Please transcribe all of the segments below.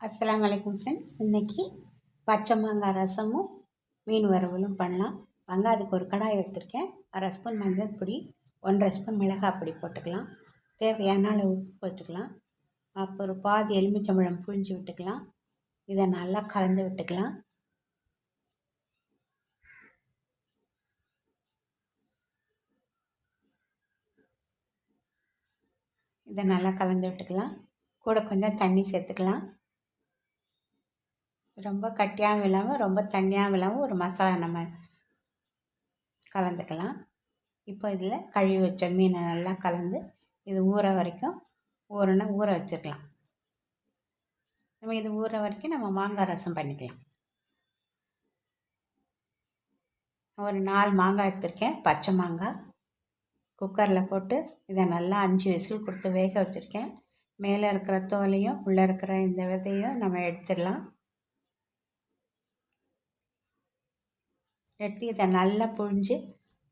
அஸ்ஸலாமு அலைக்கும் ஃப்ரெண்ட்ஸ். இன்றைக்கி பச்சை மாங்காய் ரசமும் மீன் வறுவலும் பண்ணலாம். வாங்க. அதுக்கு ஒரு கடாய் எடுத்திருக்கேன். 1/2 ஸ்பூன் மஞ்சள் பொடி, 1/2 ஸ்பூன் மிளகாய் பொடி போட்டுக்கலாம். தேவையான அளவு உப்பு போட்டுக்கலாம். அப்புறம் ஒரு பாதி எலுமிச்சம்பழம் புழிஞ்சு விட்டுக்கலாம். இதை நல்லா கலந்து விட்டுக்கலாம். இதை நல்லா கலந்து விட்டுக்கலாம். கூட கொஞ்சம் தண்ணி சேர்த்துக்கலாம். ரொம்ப கட்டியாகவும் இல்லாமல் ரொம்ப தண்ணியாகவும் இல்லாமல் ஒரு மசாலா நம்ம கலந்துக்கலாம். இப்போ இதில் கழுவி வச்ச மீனை நல்லா கலந்து இது ஊற வரைக்கும் ஊற வச்சுக்கலாம். நம்ம இது ஊற வரைக்கும் நம்ம மாங்காய் ரசம் பண்ணிக்கலாம். ஒரு 4 மாங்காய் எடுத்திருக்கேன். பச்சை மாங்காய் குக்கரில் போட்டு இதை நல்லா 5 விசில் கொடுத்து வேக வச்சுருக்கேன். மேலே இருக்கிற தோலையும் உள்ளே இருக்கிற இந்த விதையும் நம்ம எடுத்துடலாம். எடுத்து இதை நல்லா புழிஞ்சு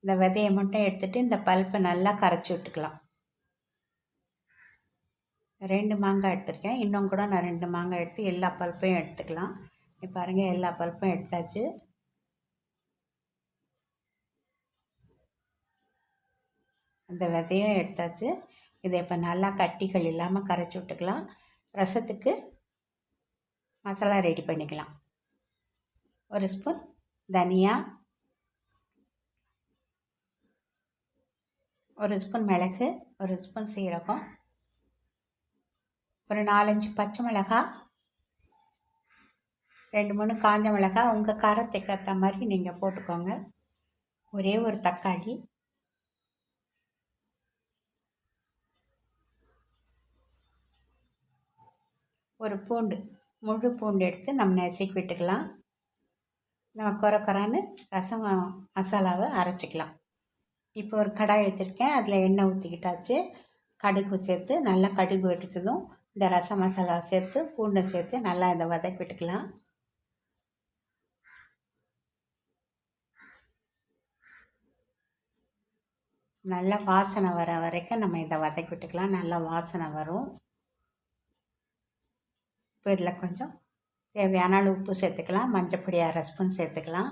இந்த விதையை மட்டும் எடுத்துகிட்டு இந்த பல்ப்பை நல்லா கரைச்சி விட்டுக்கலாம். 2 மாங்காய் எடுத்திருக்கேன். இன்னும் கூட நான் 2 மாங்காய் எடுத்து எல்லா பல்ப்பையும் எடுத்துக்கலாம். இப்போ பாருங்கள், எல்லா பல்ப்பையும் எடுத்தாச்சு. அந்த விதையும் எடுத்தாச்சு. இதை இப்போ நல்லா கட்டிகள் இல்லாமல் கரைச்சி விட்டுக்கலாம். ரசத்துக்கு மசாலா ரெடி பண்ணிக்கலாம். 1 ஸ்பூன் தனியா, 1 ஸ்பூன் மிளகு, 1 ஸ்பூன் சீரகம், ஒரு 4-5 பச்சை மிளகாய், 2-3 காஞ்ச மிளகாய். உங்கள் காரத்துக்கு ஏற்ற மாதிரி நீங்கள் போட்டுக்கோங்க. ஒரே ஒரு தக்காளி, ஒரு பூண்டு, முழு பூண்டு எடுத்து நம்ம நசுக்கி விட்டுக்கலாம். நம்ம குறைன்னு ரசம் மசாலாவை அரைச்சிக்கலாம். இப்போ ஒரு கடாய் வச்சுருக்கேன். அதில் எண்ணெய் ஊற்றிக்கிட்டாச்சு. கடுகு சேர்த்து நல்லா கடுகு வெடிச்சதும் இந்த ரசம் மசாலாவை சேர்த்து பூண்டை சேர்த்து நல்லா இதை வதக்கி விட்டுக்கலாம். நல்லா வாசனை வர வரைக்கும் நம்ம இதை வதக்கி விட்டுக்கலாம். நல்லா வாசனை வரும். இப்போ இதில் கொஞ்சம் தேவையான அளவு உப்பு சேர்த்துக்கலாம். மஞ்சப்பொடி 1/2 ஸ்பூன் சேர்த்துக்கலாம்.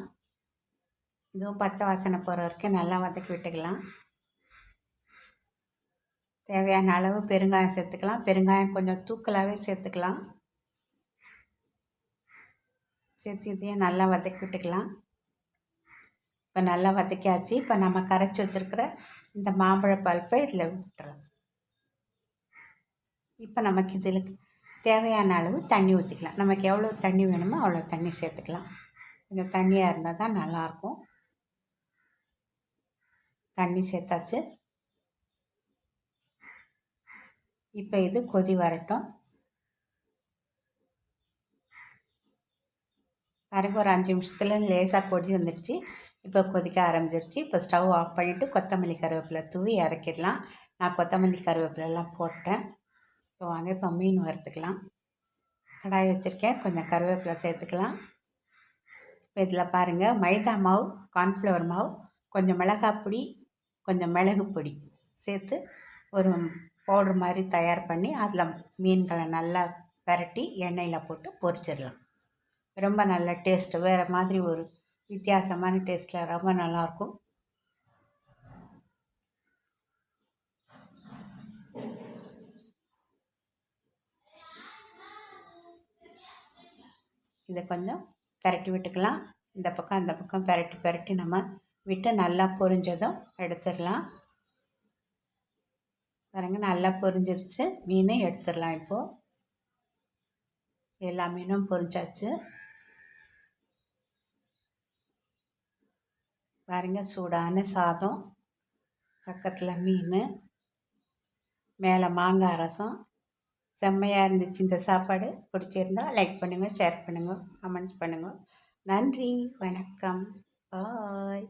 இதுவும் பச்சை வாசனை போகிற வரைக்கும் நல்லா வதக்கி விட்டுக்கலாம். தேவையான அளவு பெருங்காயம் சேர்த்துக்கலாம். பெருங்காயம் கொஞ்சம் தூக்கலாகவே சேர்த்துக்கலாம். சேர்த்து இதையும் நல்லா வதக்கி விட்டுக்கலாம். இப்போ நல்லா வதக்கியாச்சு. இப்போ நம்ம கரைச்சி வச்சுருக்கிற இந்த மாம்பழ பல்ப்பை இதில் விட்டுறலாம். இப்போ நமக்கு இதில் தேவையான அளவு தண்ணி ஊற்றிக்கலாம். நமக்கு எவ்வளோ தண்ணி வேணுமோ அவ்வளோ தண்ணி சேர்த்துக்கலாம். கொஞ்சம் தண்ணியாக இருந்தால் தான் நல்லாயிருக்கும். தண்ணி சேர்த்தாச்சு. இப்போ இது கொதி வரட்டும். பாருங்க, ஒரு 5 நிமிஷத்தில் லேசாக கொதி வந்துடுச்சு. இப்போ கொதிக்க ஆரம்பிச்சிருச்சு. இப்போ ஸ்டவ் ஆஃப் பண்ணிவிட்டு கொத்தமல்லி கருவேப்பிலை தூவி இறக்கிடலாம். நான் கொத்தமல்லி கருவேப்பிலெல்லாம் போட்டேன். இப்போ வாங்க இப்போ மீன் வறுத்துக்கலாம். கடாய் வச்சுருக்கேன். கொஞ்சம் கருவேப்பிலை சேர்த்துக்கலாம். இப்போ இதில் பாருங்கள், மைதா மாவு, கார்ன்ஃப்ளவர் மாவு, கொஞ்சம் மிளகாய் பொடி, கொஞ்சம் மிளகு பொடி சேர்த்து ஒரு பவுட்ரு மாதிரி தயார் பண்ணி அதில் மீன்களை நல்லா பரட்டி எண்ணெயில் போட்டு பொரிச்சிடலாம். ரொம்ப நல்ல டேஸ்ட்டு, வேறு மாதிரி ஒரு வித்தியாசமான டேஸ்ட்டில் ரொம்ப நல்லாயிருக்கும். இதை கொஞ்சம் பரட்டி விட்டுக்கலாம். இந்த பக்கம் அந்த பக்கம் பரட்டி நம்ம விட்டு நல்லா பொரிஞ்சதும் எடுத்துடலாம். பாருங்க, நல்லா பொரிஞ்சிருச்சு. மீனை எடுத்துடலாம். இப்போது எல்லா மீனும் பொரிஞ்சாச்சு. பாருங்க, சூடான சாதம், பக்கத்தில் மீன், மேலே மாங்காய் ரசம். செம்மையாக இருந்துச்சு இந்த சாப்பாடு. பிடிச்சிருந்தா லைக் பண்ணுங்கள், ஷேர் பண்ணுங்கள், கமெண்ட்ஸ் பண்ணுங்கள். நன்றி, வணக்கம், பாய்.